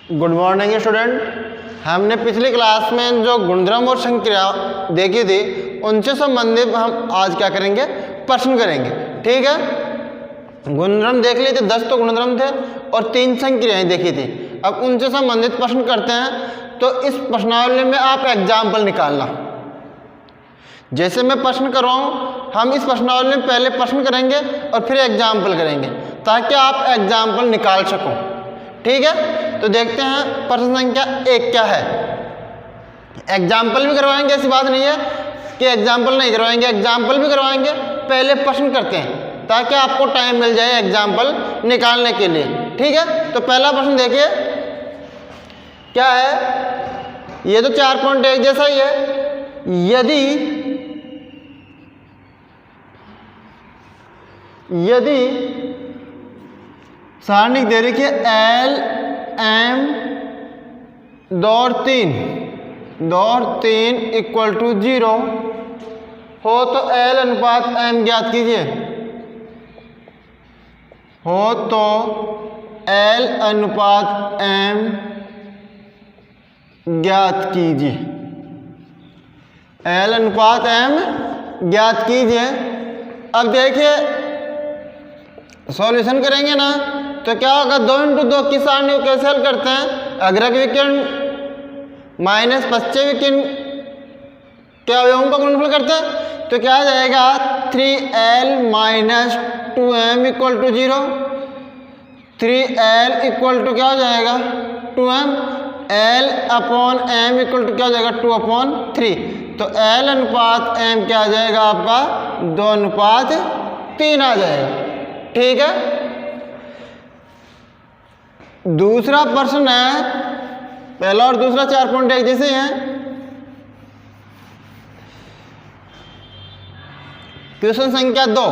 Good morning student. हमने पिछली class में जो गुणधर्म और संक्रिया देखी थी उनसे संबंधित हम आज क्या करेंगे, प्रश्न करेंगे। ठीक है, गुणधर्म देख लिए थे, 10 तो गुणधर्म थे और 3 संक्रियाएं देखी थी। अब उनसे संबंधित प्रश्न करते हैं। तो इस प्रश्नावली में आप एग्जाम्पल निकालना। जैसे मैं प्रश्न कर रहा हूँ, हम इस प्रश्नावली में पहले प्रश्न करेंगे और फिर एग्जाम्पल करेंगे ताकि आप एग्जाम्पल निकाल सको। ठीक है, तो देखते हैं प्रश्न संख्या 1 क्या है। एग्जाम्पल भी करवाएंगे, ऐसी बात नहीं है कि एग्जाम्पल नहीं करवाएंगे, एग्जाम्पल भी करवाएंगे। पहले प्रश्न करते हैं ताकि आपको टाइम मिल जाए एग्जाम्पल निकालने के लिए। ठीक है, तो पहला प्रश्न देखिए क्या है। ये तो 4.1 जैसा ही है। यदि सारणिक दे रखी है L M दौर 3 इक्वल टू 0 हो तो L अनुपात M ज्ञात कीजिए। हो तो L अनुपात M ज्ञात कीजिए। L अनुपात M ज्ञात कीजिए। अब देखिए सॉल्यूशन करेंगे ना तो क्या होगा, 2 इंटू 2 की सारणी को कैसे हल करते हैं। अग्रक विकर्ण माइनस पश्चिम विकर्ण के अवयवों का गुणनफल करते हैं तो क्या आ जाएगा 3L minus 2M equal to 0। 3L equal to क्या हो जाएगा 2M। L upon M equal to क्या हो जाएगा 2/3। तो L अनुपात M क्या आ जाएगा आपका 2:3 आ जाएगा। ठीक है, दूसरा प्रश्न है, पहला और दूसरा 4.1 जैसे हैं। क्वेश्चन संख्या 2,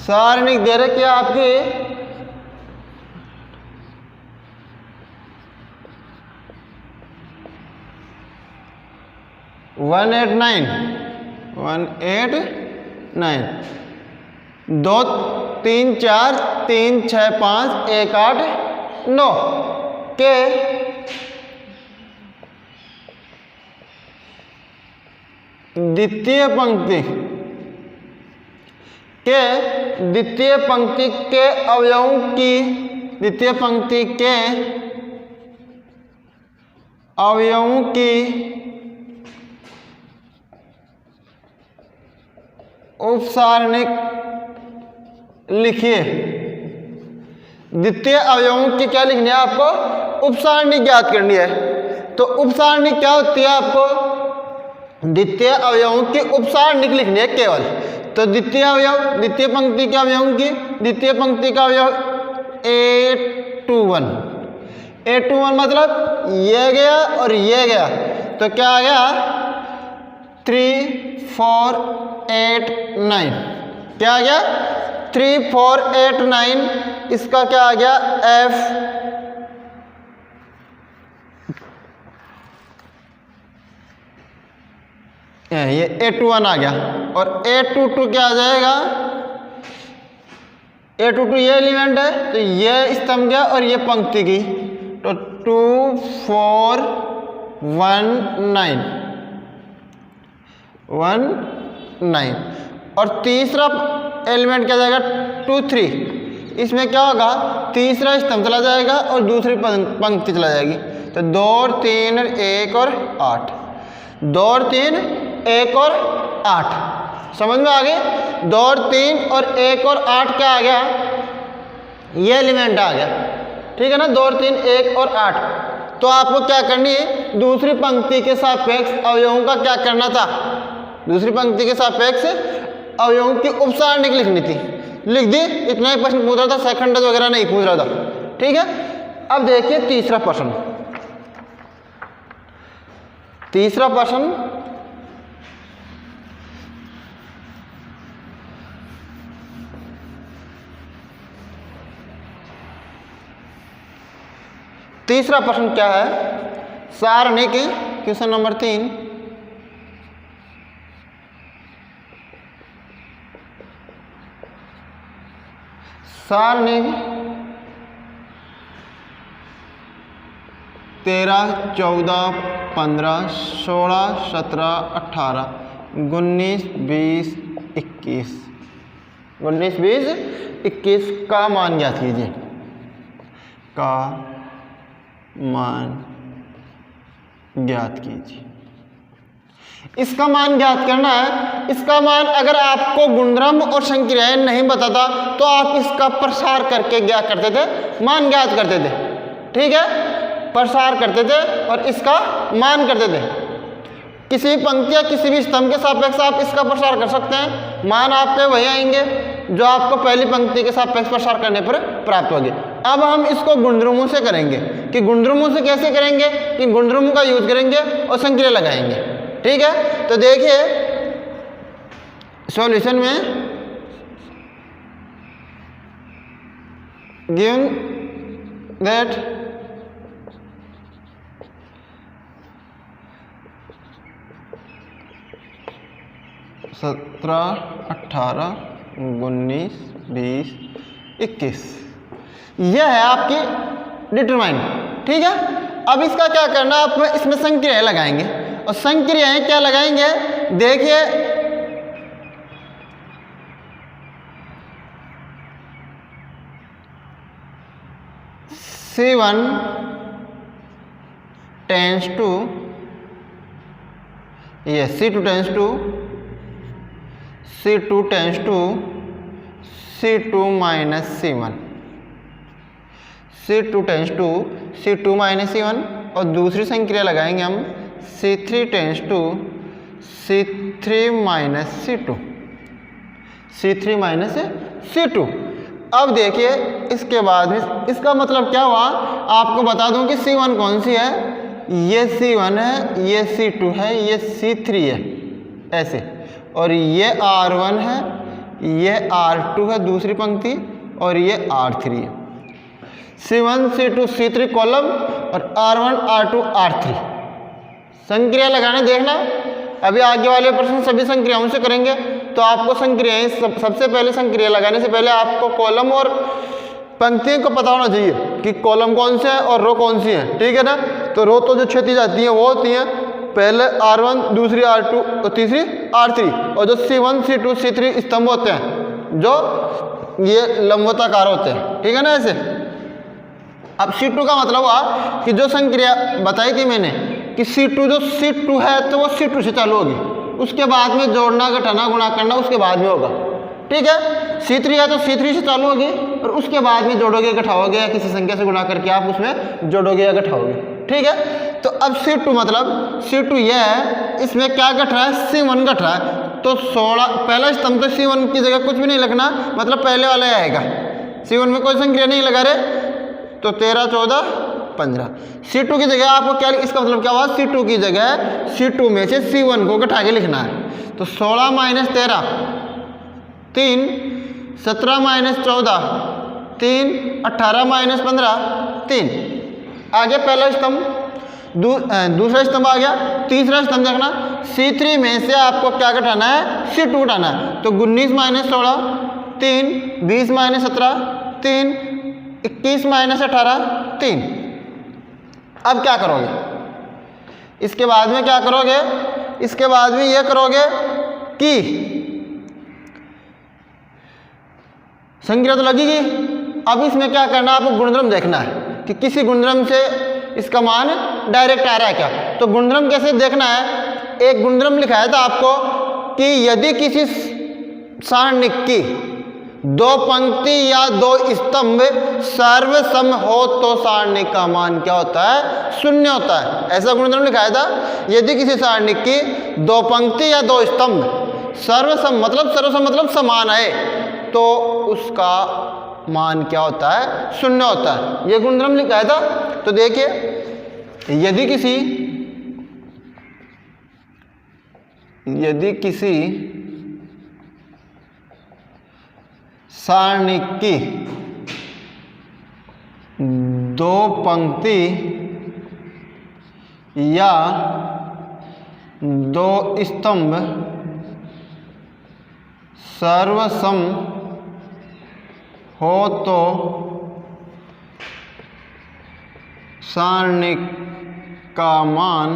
सारणिक दे रखी है आपकी 189 2 3 4 3 6 5 1 8 9 के द्वितीय पंक्ति के अवयवों की उपसारणिक लिखिए। द्वितीय अवयवों की क्या लिखनी है आपको, उपसारणिक ज्ञात करनी है। तो उपसारणिक क्या होती है, आपको द्वितीय अवयवों की उपसारणिक लिखनी है केवल। तो द्वितीय पंक्ति के अवयवों की द्वितीय पंक्ति का अवयव A21 मतलब ये गया और ये गया तो क्या आ गया 3 4 8 9। क्या आ गया 3 4 8 9। इसका क्या आ गया F। ये A21 आ गया और A22 क्या आ जाएगा। A22 ये एलिमेंट है तो ये स्तंभ गया और ये पंक्ति की तो 2 4 1 9 और तीसरा एलिमेंट क्या जाएगा 2 3। इसमें क्या होगा, तीसरा स्तंभ चला जाएगा और दूसरी पंक्ति चला जाएगी। तो 2 और 3 और 1 और 8 2 और 3 1 और 8 समझ में आ गई। 2 और 3 और 1 और 8 क्या आ गया, ये एलिमेंट आ गया। ठीक है ना, 2 और 3 1 और 8। तो आपको क्या करनी है, दूसरी पंक्ति के सापेक्ष अवयवों का क्या करना था, दूसरी पंक्ति के सापेक्ष अवयवों की उपसारणिक लिखनी थी। लिख दी, इतना ही प्रश्न पूछ रहा था, सेकंड वगैरह नहीं पूछ रहा था। ठीक है, अब देखिए तीसरा प्रश्न। तीसरा प्रश्न क्या है, सारणिक क्वेश्चन नंबर 3 सारणी 13, 14, 15, 16, 17, 18, 19, 20, 21, 19, 20, 21 का मान ज्ञात कीजिए। का मान ज्ञात कीजिए। इसका मान ज्ञात करना है। इसका मान अगर आपको गुणधर्म और संक्रियाएं नहीं बताता तो आप इसका प्रसार करके क्या करते थे, मान ज्ञात करते थे। ठीक है, प्रसार करते थे और इसका मान करते थे। किसी भी पंक्ति या किसी भी स्तंभ के सापेक्ष आप इसका प्रसार कर सकते हैं, मान आपके वही आएंगे जो आपको पहली पंक्ति के सापेक्ष प्रसार करने पर प्राप्त होगी। अब हम इसको गुणधर्मों से करेंगे। कि गुणधर्मों से कैसे करेंगे, कि गुणधर्मों का यूज करेंगे और संक्रिया लगाएंगे। ठीक है, तो देखिए सॉल्यूशन में गिवन दैट सत्रह, 18, 19, 20, 21 यह है आपकी डिटरमाइंट। ठीक है, अब इसका क्या करना, आप इसमें संक्रियाएं लगाएंगे। और संक्रियाएं क्या लगाएंगे, देखिए C1 tends to C2 tends to C2 tends to C2 minus C1, C2 tends to C2 minus C1। और दूसरी संक्रिया लगाएंगे हम C3 tense to C3 minus C2, C3 minus C2। अब देखिए इसके बाद में इसका मतलब क्या हुआ, आपको बता दूं कि C1 कौन सी है, ये C1 है, ये C2 है, ये C3 है ऐसे, और ये R1 है, ये R2 है दूसरी पंक्ति, और ये R3 है। C1 C2 C3 कॉलम और R1 R2 R3 संक्रिया लगाने देखना। अभी आगे वाले प्रश्न सभी संक्रियाओं से करेंगे, तो आपको संक्रियाएं सबसे पहले संक्रिया लगाने से पहले आपको कॉलम और पंक्ति को पता होना चाहिए कि कॉलम कौन से है और रो कौन सी है। ठीक है ना, तो रो तो जो क्षैतिज आती है वो होती हैं, पहले R1, दूसरी R2 और तीसरी R3, और जो C1 C2 C3 स्तंभ होते हैं जो ये लंबवताकार होते हैं। ठीक है ना ऐसे। अब C2 का मतलब हुआ कि जो संक्रिया बताई थी मैंने कि C2 जो C2 है तो वो C2 से चालू होगी, उसके बाद में जोड़ना घटाना गुणा करना उसके बाद में होगा। ठीक है, C3 है तो C3 से चालू होगी और उसके बाद में जोड़ोगे घटाओगे या किसी संख्या से गुणा करके आप उसमें जोड़ोगे या घटाओगे। ठीक है, तो अब C2 मतलब C2 यह है, इसमें क्या घट रहा है, C1 घट रहा है। तो 16 पहला स्तंभ तो C1 की जगह कुछ भी नहीं लिखना, मतलब पहले वाला ही आएगा। C1 में कोई संक्रिया नहीं लगा रहे, तो 13, 14, 15। C2 की जगह आपको क्या, इसका मतलब क्या हुआ, C2 की जगह C2 में से C1 को घटा के लिखना है। तो 16 माइनस 13 3, 17 माइनस 14 3, 18 माइनस 15 3। आगे पहला स्तंभ, दूसरा स्तंभ आ गया। तीसरा स्तंभ देखना, C3 में से आपको क्या घटाना है, C2 घटाना है। तो 19 माइनस 16 3, 20 माइनस 17 3, 21 माइनस 18 3। अब क्या करोगे, इसके बाद में क्या करोगे, इसके बाद में ये करोगे कि संक्रिया तो लगेगी। अब इसमें क्या करना है, आपको गुणधर्म देखना है कि किसी गुणधर्म से इसका मान डायरेक्ट आ रहा है क्या। तो गुणधर्म कैसे देखना है, एक गुणधर्म लिखा था आपको कि यदि किसी सारणिक की 2 पंक्ति या 2 स्तंभ सर्वसम हो तो सारणिक का मान क्या होता है, 0 होता है। ऐसा गुणधर्म लिखाया था, यदि किसी सारणिक की 2 पंक्ति या 2 स्तंभ सर्वसम मतलब समान है तो उसका मान क्या होता है, 0 होता है। यह गुणधर्म लिखाया था। तो देखिए यदि किसी सारणिक की 2 पंक्ति या 2 स्तंभ सर्वसम हो तो सारणिक का मान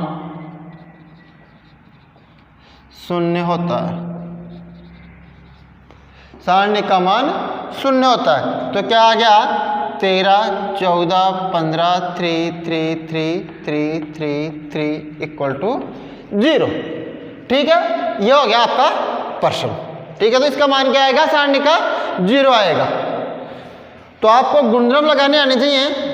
शून्य होता है। सारणिक का मान शून्य होता है। तो क्या आ गया 13, 14, 15, 3, 3, 3, 3, 3, 3 इक्वल टू 0। ठीक है, ये हो गया आपका प्रश्न। ठीक है, तो इसका मान क्या आएगा, सारणी का 0 आएगा। तो आपको गुणधर्म लगाने आने चाहिए।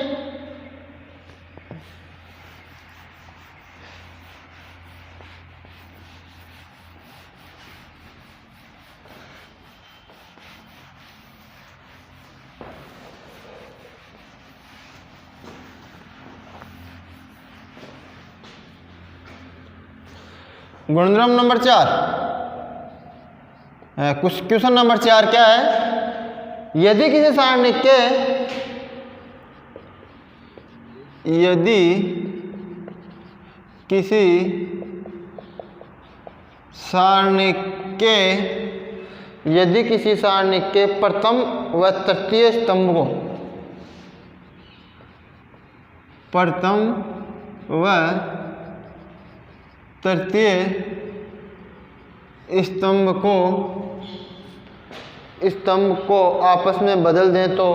गुणधर्म नंबर 4, क्वेश्चन नंबर 4 क्या है, यदि किसी सारणिक के प्रथम व तृतीय स्तंभ को स्तंभ को आपस में बदल दें तो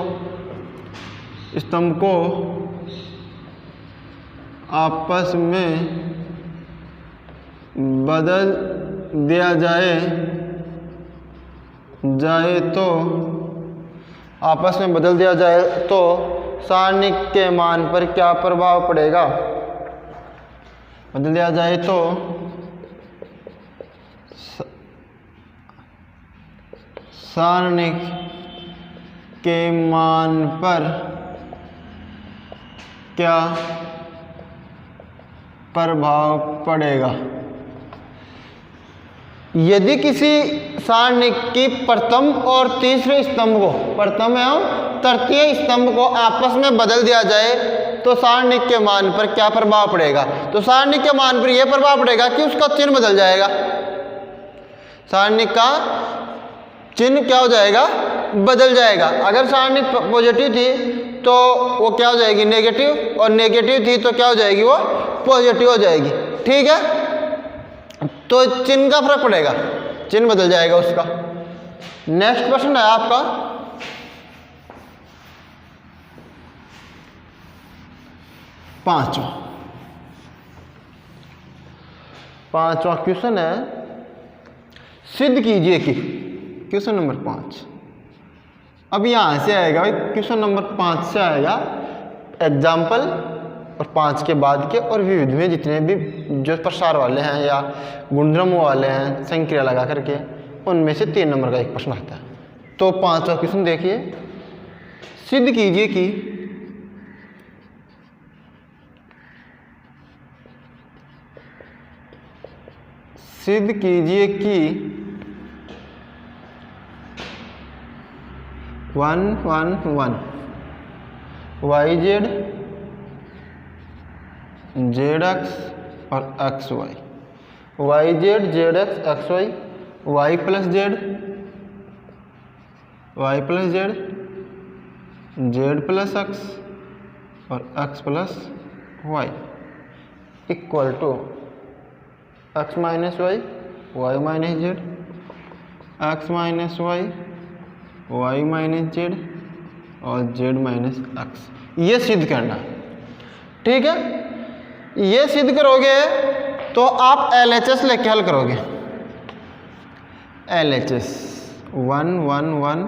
आपस में बदल दिया जाए तो सारणिक के मान पर क्या प्रभाव पड़ेगा। बदल दिया जाए तो सारणिक के मान पर क्या प्रभाव पड़ेगा। यदि किसी सारणिक की प्रथम और तीसरे स्तंभ को, प्रथम एवं तृतीय स्तंभ को आपस में बदल दिया जाए तो सारणिक के मान पर क्या प्रभाव पड़ेगा। तो सारणिक के मान पर यह प्रभाव पड़ेगा कि उसका चिन्ह बदल जाएगा। सारणिक का चिन्ह क्या हो जाएगा, बदल जाएगा। अगर सारणी पॉजिटिव थी तो वो क्या हो जाएगी, नेगेटिव, और नेगेटिव थी तो क्या हो जाएगी, वो पॉजिटिव हो जाएगी। ठीक है, तो चिन्ह का फर्क पड़ेगा, चिन्ह बदल जाएगा उसका। नेक्स्ट प्रश्न है आपका पांचवा क्वेश्चन है, सिद्ध कीजिए कि, क्वेश्चन नंबर 5। अब यहाँ से आएगा भाई, क्वेश्चन नंबर 5 से आएगा एग्जाम्पल, और 5 के बाद के और विविध में जितने भी जो प्रसार वाले हैं या गुणधर्मों वाले हैं संक्रिया लगा करके, उनमें से 3 नंबर का एक प्रश्न आता है। तो 5वां क्वेश्चन देखिए, सिद्ध कीजिए कि सिद्ध कीजिए कि 1 1 1 YZ ZX और XY, YZ ZX XY, Y plus Z, Y plus Z, Z plus X और X plus Y equal to X minus Y, Y minus Z, X minus Y, Y minus Z और Z minus X। ये सिद्ध करना, ठीक है। ये सिद्ध करोगे तो आप LHS लेके हल करोगे। LHS 1 1 1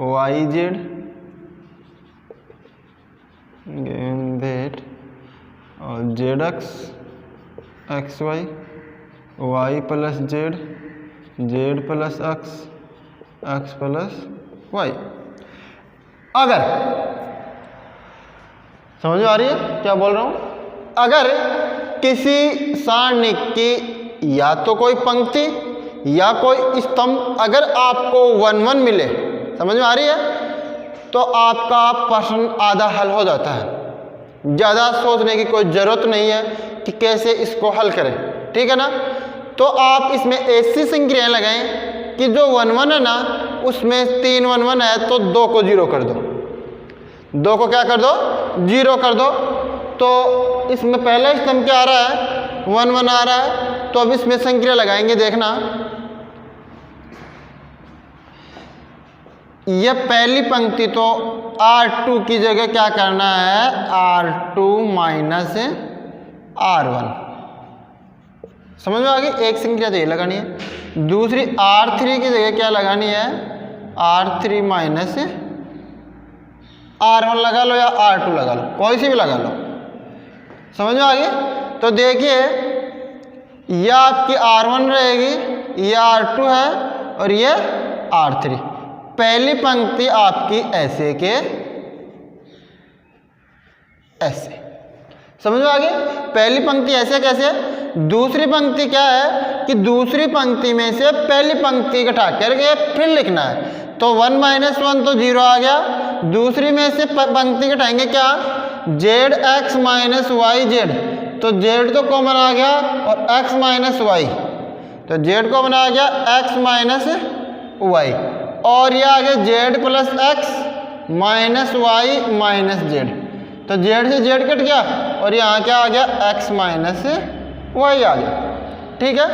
YZ that और ZX XY, Y plus Z, Z plus X, X plus Y। अगर समझ में आ रही है क्या बोल रहा हूं, अगर किसी सारणी की या तो कोई पंक्ति या कोई स्तंभ अगर आपको 1 1 मिले, समझ में आ रही है, तो आपका प्रश्न आधा हल हो जाता है। ज़्यादा सोचने की कोई ज़रूरत नहीं है कि कैसे इसको हल करें, ठीक है ना। तो आप इसमें ऐसी संक्रियाएं लगाएं कि जो 1 1 है ना उसमें 3 1 1 है तो 2 को 0 कर दो, 2 को क्या कर दो 0 कर दो। तो इसमें पहला स्तंभ क्या आ रहा है 1 1 आ रहा है, तो अब इसमें संक्रिया लगाएंगे। देखना ये पहली पंक्ति तो R2 की जगह क्या करना है R2 माइनस R1, समझ में आ गई। एक संख्या तो ये लगानी है, दूसरी R3 की जगह क्या लगानी है R3 माइनस R1 लगा लो या R2 लगा लो, कोई सी भी लगा लो, समझ में आ गई। तो देखिए ये आपकी R1 रहेगी, ये R2 है और ये R3। पहली पंक्ति आपकी ऐसे के ऐसे, समझ में आ गई। पहली पंक्ति ऐसे कैसे, दूसरी पंक्ति क्या है कि दूसरी पंक्ति में से पहली पंक्ति घटा करके फिर लिखना है। तो 1 माइनस 1 तो 0 आ गया, दूसरी में से पंक्ति घटाएंगे क्या Z X minus Y Z, तो जेड तो कॉमन आ गया और एक्स माइनस वाई, तो जेड कॉमन आ गया एक्स माइनस वाई, और ये आ गया Z plus X minus Y minus Z, तो जेड से जेड कट गया और यहाँ क्या आ गया एक्स माइनस वाई आ गया। ठीक है,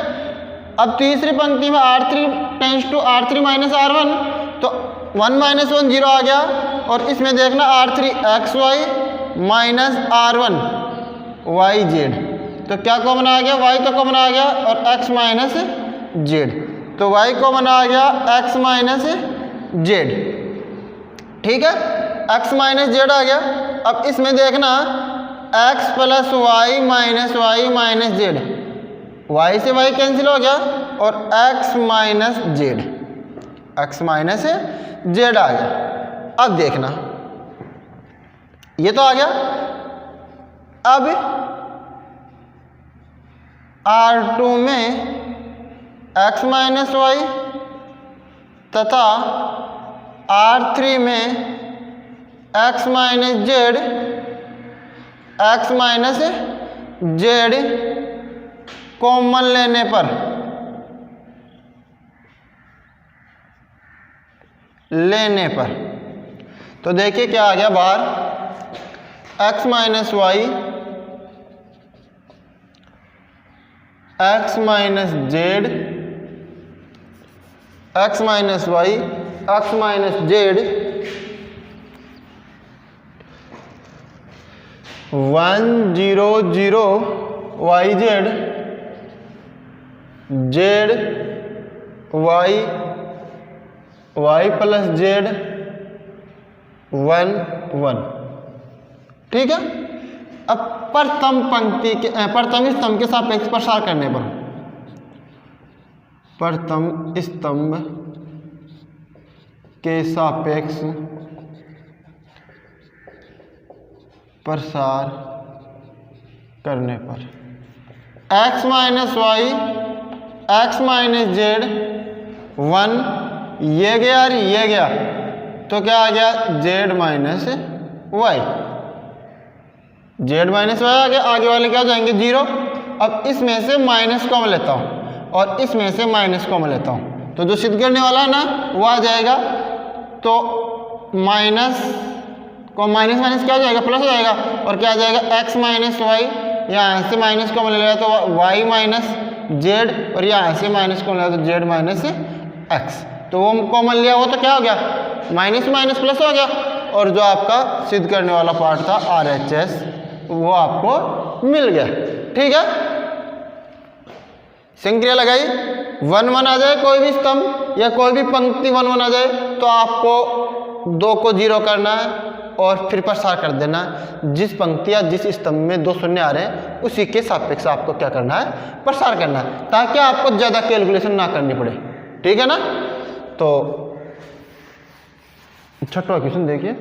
अब तीसरी पंक्ति में R3 tense to R3 minus R1, तो 1 माइनस 1 0 आ गया, और इसमें देखना R3 X Y minus R1 Y Z, तो क्या कॉमन आ गया वाई तो कॉमन आ गया और एक्स माइनस जेड, तो वाई कॉमन आ गया एक्स माइनस जेड। ठीक है, एक्स माइनस जेड आ गया। अब इसमें देखना X plus Y minus Z, Y से वाई कैंसिल हो गया और X minus Z, X minus Z आ गया। अब देखना ये तो आ गया। अब R2 में एक्स माइनस वाई तथा R3 में X minus Z, X minus Z common लेने पर तो देखिए क्या आ गया बाहर X minus Y, X minus Z, X minus Y, X minus Z, 1 0 0 Y Z, Z Y, Y plus Z 1 1। ठीक है, अब प्रथम पंक्ति के प्रथम स्तंभ के सापेक्ष प्रसार करने पर, प्रथम स्तंभ के सापेक्ष प्रसार करने पर X minus Y, X minus Z 1, ये गया और ये गया, तो क्या आ गया Z minus Y, Z minus Y आ गया, आगे वाले क्या जाएंगे 0। अब इसमें से माइनस कॉमन लेता हूँ और इसमें से माइनस कॉमन लेता हूँ, तो जो सिद्ध करने वाला है ना वो आ जाएगा, तो माइनस को माइनस माइनस क्या हो जाएगा प्लस हो जाएगा, और क्या आ जाएगा एक्स माइनस वाई, यहाँ से माइनस कॉमन ले लिया तो वाई माइनस जेड, और यहाँ से माइनस कॉमन लिया तो जेड माइनस एक्स, तो वो कॉमन लिया वो तो क्या हो गया माइनस माइनस प्लस हो गया, और जो आपका सिद्ध करने वाला पार्ट था RHS वो आपको मिल गया। ठीक है, संक्रिया लगाई 1 1 आ जाए, कोई भी स्तंभ या कोई भी पंक्ति 1 1 आ जाए तो आपको 2 को 0 करना है और फिर प्रसार कर देना है। जिस पंक्ति या जिस स्तंभ में 2 शून्य आ रहे हैं उसी के सापेक्ष आपको क्या करना है प्रसार करना है, ताकि आपको ज़्यादा कैलकुलेशन ना करनी पड़े। ठीक है ना, तो छठवां क्वेश्चन देखिए,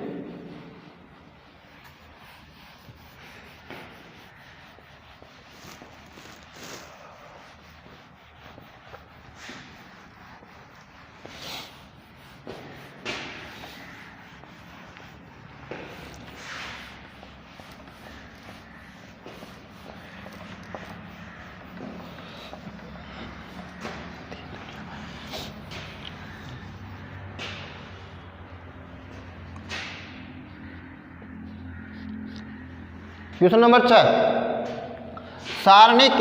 question number 6, सारणिक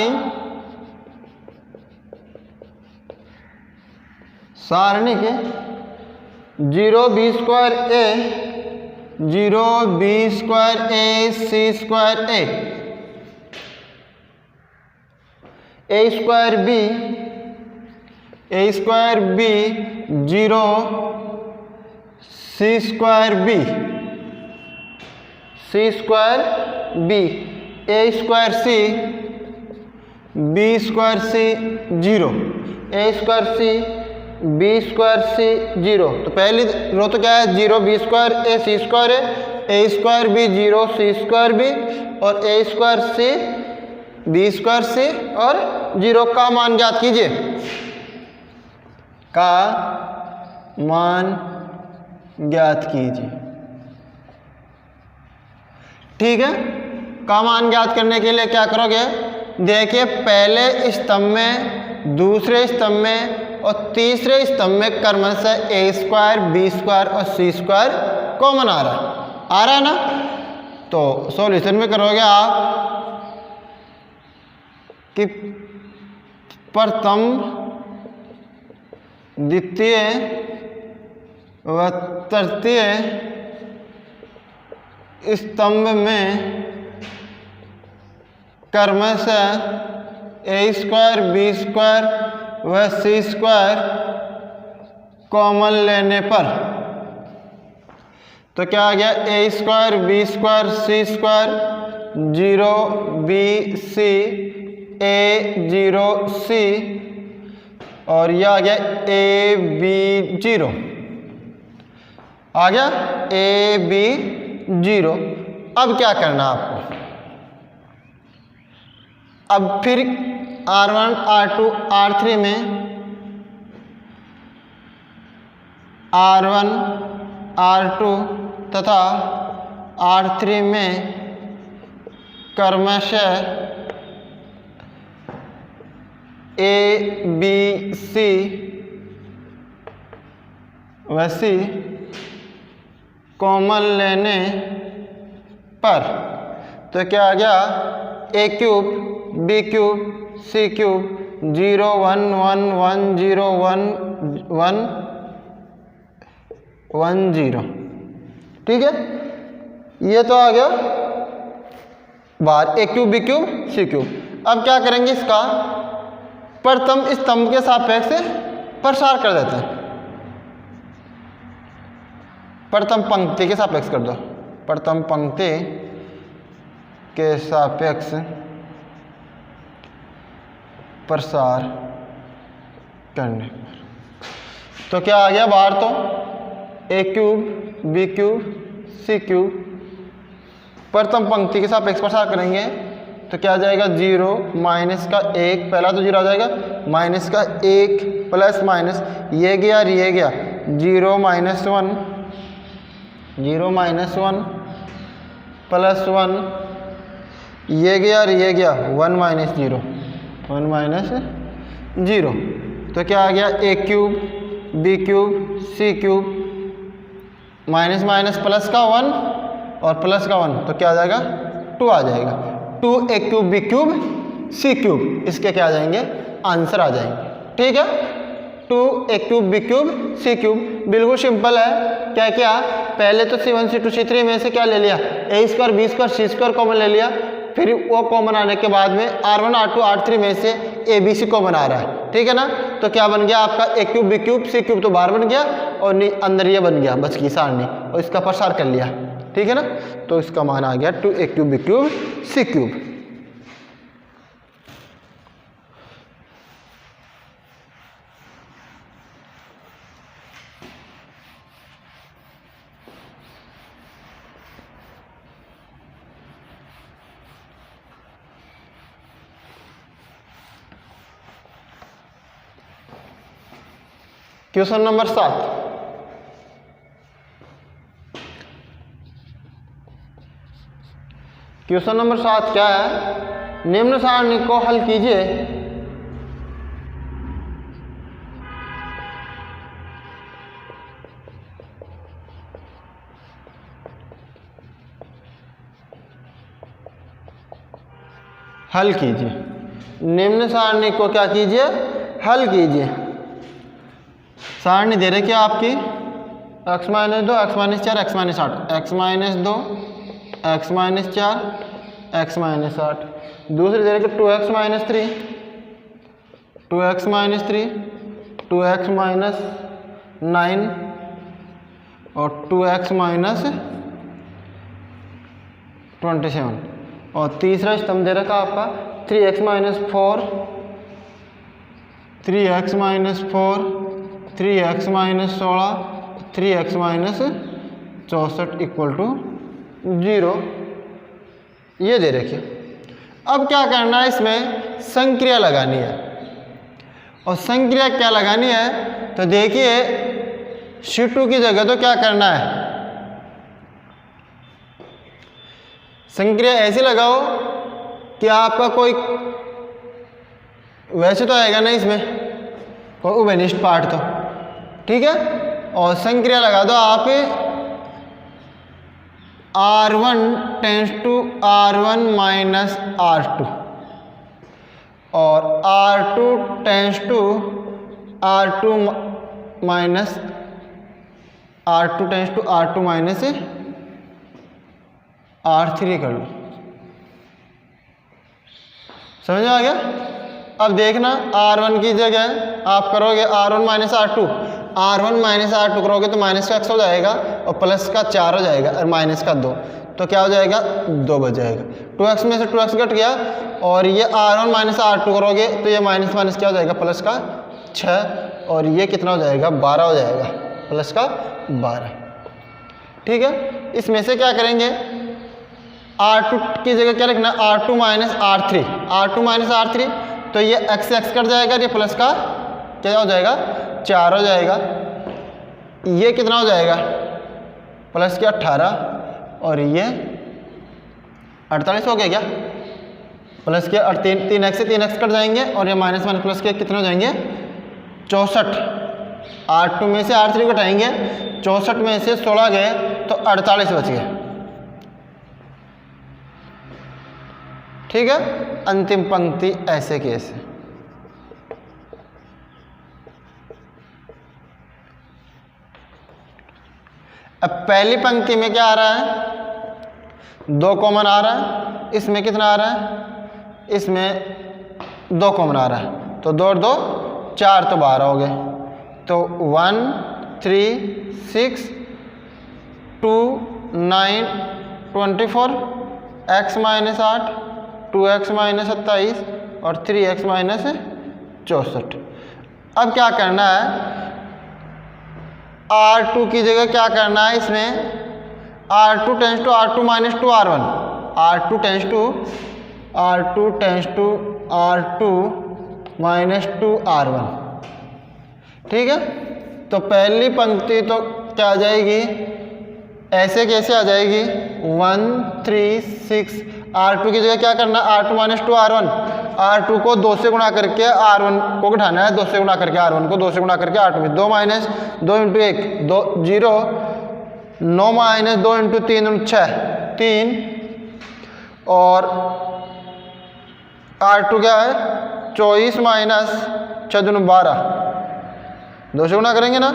0 b square a 0 b square a c square a square b 0 c square b a square c b square c 0 a square c b square c 0। तो पहली रो तो क्या है, 0 b square a c square है, a square b 0 c square b और a square c b square c और 0 का मान ज्ञात कीजिए, का मान ज्ञात कीजिए। ठीक है, का मान ज्ञात करने के लिए क्या करोगे, देखिए पहले स्तंभ में, दूसरे स्तंभ में और तीसरे स्तंभ में क्रमशः a स्क्वायर b स्क्वायर और c स्क्वायर कॉमन आ रहा है ना। तो सॉल्यूशन में करोगे आप कि प्रथम द्वितीय व तृतीय स्तंभ में क्रमशः a स्क्वायर b स्क्वायर व c स्क्वायर कॉमन लेने पर, तो क्या आ गया, a square b square c square 0 b c a 0 c और यह आ गया a b 0 आ गया a b 0। अब क्या करना आपको, अब फिर R1 R2 R3 में R1 R2 तथा R3 में क्रमशः A B C व C कॉमन लेने पर, तो क्या आ गया, a cube b cube c cube 0 1 1 1 0 1 1 1 0। ठीक है, ये तो आ गया बाहर, a cube b cube c cube. अब क्या करेंगे, इसका प्रथम स्तंभ के सापेक्ष प्रसार कर देते हैं, प्रथम पंक्ति के सापेक्ष कर दो, प्रथम पंक्ति के सापेक्ष प्रसार करने पर, तो क्या आ गया बाहर, तो a cube b cube c cube प्रथम पंक्ति के सापेक्ष प्रसार करेंगे तो क्या आ जाएगा, 0 माइनस का 1, पहला तो 0 आ जाएगा, माइनस का 1 प्लस माइनस ये गया और ये गया, 0 माइनस 1 प्लस 1 ये गया और ये गया, 1 माइनस 0 तो क्या आ गया, a cube b cube c cube minus minus plus का 1 और प्लस का 1 तो क्या आ जाएगा, 2 आ जाएगा, 2 a cube b cube c cube, इसके क्या आ जाएंगे, आंसर आ जाएंगे। ठीक है, 2 a cube b cube c cube, बिल्कुल सिंपल है। क्या क्या, पहले तो c1 c2 c3 में से क्या ले लिया, a square b square c square common ले लिया, फिर वो कॉमन आने के बाद में R1 R2 R3 में से a b c कॉमन आ रहा है। ठीक है ना, तो क्या बन गया आपका, a cube b cube c cube तो बाहर बन गया और अंदर ये बन गया, बच गई सारणी, और इसका प्रसार कर लिया। ठीक है ना, तो इसका मान आ गया 2 a cube b cube c cube. Question number 7, question number 7 क्या है, निम्न सारणी को हल कीजिए। हल कीजिए। निम्न सारणी को क्या कीजिए, हल कीजिए। सारणी दे रखी है आपकी x minus 2 x minus 4 x minus 8, x minus 2 x minus 4 x minus 8। दूसरी दे रखी 2x minus 3 2x minus 3 2x minus 9 और 2x माइनस 27। और तीसरा स्तंभ दे रखा आपका 3x minus 4 3x minus 4 3x minus 16 3x minus 64 equal to 0, ये दे रखिए। अब क्या करना है, इसमें संक्रिया लगानी है। और संक्रिया क्या लगानी है, तो देखिए C2 की जगह तो क्या करना है, संक्रिया ऐसी लगाओ कि आपका कोई वैसे तो आएगा नहीं इसमें कोई उभयनिष्ठ पार्ट, तो ठीक है। और संक्रिया लगा दो आप R1 tense to R1 minus R2 और R2 tends to R2 minus R2 tends to R2 minus R3 कर लो। समझ में आ गया। अब देखना R1 की जगह आप करोगे R1 minus R2, R1 minus R2 करोगे तो माइनस का x हो जाएगा और प्लस का 4 हो जाएगा और माइनस का 2, तो क्या हो जाएगा 2 बच जाएगा। 2x में से 2x घट गया और ये R1 माइनस R2 करोगे तो ये माइनस माइनस क्या हो जाएगा प्लस का 6 और ये कितना हो जाएगा 12 हो जाएगा, प्लस का 12। ठीक है, इसमें से क्या करेंगे R2 की जगह क्या लिखना R2 minus R3, R2 minus R3 तो ये x से x कट जाएगा, ये प्लस का क्या हो जाएगा 4 हो जाएगा। ये कितना हो जाएगा प्लस के 18 और ये 48 हो गया क्या, प्लस के 3x से 3x कट जाएंगे और ये माइनस माइनस प्लस के कितने हो जाएंगे 64। R2 में से R3 घटाएंगे, 64 में से 16 गए तो 48 बच गए। ठीक है, अंतिम पंक्ति ऐसे के ऐसे। अब पहली पंक्ति में क्या आ रहा है 2 कॉमन आ रहा है, इसमें कितना आ रहा है इसमें 2 कॉमन आ रहा है, तो 2 और 2 4 तो 12 हो गए। तो 1 3 6 2 9 24 x माइनस 8 2x माइनस 27 और 3x माइनस 64। अब क्या करना है R2 की जगह क्या करना है, इसमें R2 tends to R2 minus 2 R1, R2 tends to R2 minus 2 R1। ठीक है, तो पहली पंक्ति तो क्या आ जाएगी ऐसे कैसे आ जाएगी 1 3 6। R2 की जगह क्या करना R2 माइनस 2 R1, R2 को 2 से गुणा करके R1 को घटाना है, 2 से गुणा करके R1 को 2 से गुणा करके R2 में 2 माइनस 2 इंटू 1 2 0 9 माइनस 2 इंटू 3 6 3 और R2 क्या है 24 माइनस 6 12, 2 से गुणा करेंगे ना